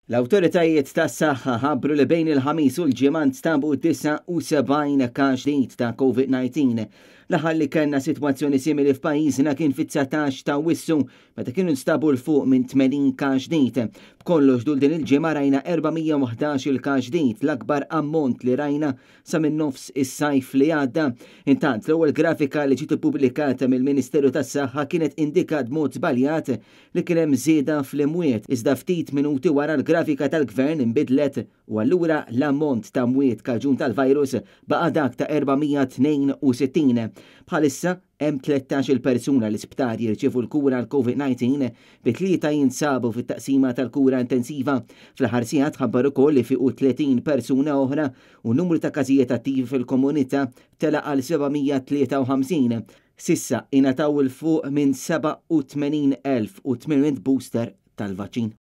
L-awtoritajiet tas-saħħa ħabbru li bejn il-ħamis u l-ġimgħa nstabu 79 każ ġdid ta' COVID-19. L-aħħar li kellna sitwazzjoni simili f'pajjiżna kien fit-19 ta' Wissu meta kienu nstabu l fuq minn 80 każ ġdid. B'kollox dul din il-ġimgħa rajna 411 il-każ ġdid, l-akbar ammont li rajna sa minn nofs is-sajf li għadda. Intant l-ewwel grafika li ġiet ippubblikata mill-Ministeru tas-Saħħa kienet indikat mod żbaljat li kien hemm żieda fl-imwiet iżda ftit minuti wara l-grafika tal-gvern inbidlet u allura l-ammont ta' mwiet kaġun tal-virus baqa' dak ta' 462. Bħalissa hemm 13 persuna l-isptar jirċievu l-kura l-COVID-19 bi 3 jinsabu fit-taqsima tal-kura intensiva. Fl-aħħar sigħat ħabbar ukoll li fiqu 30 persuna oħra u numru ta' każijiet attivi fil-komunità tela għal 753. Sissa ingħataw il fuq minn 87,800 booster tal-vaċċin.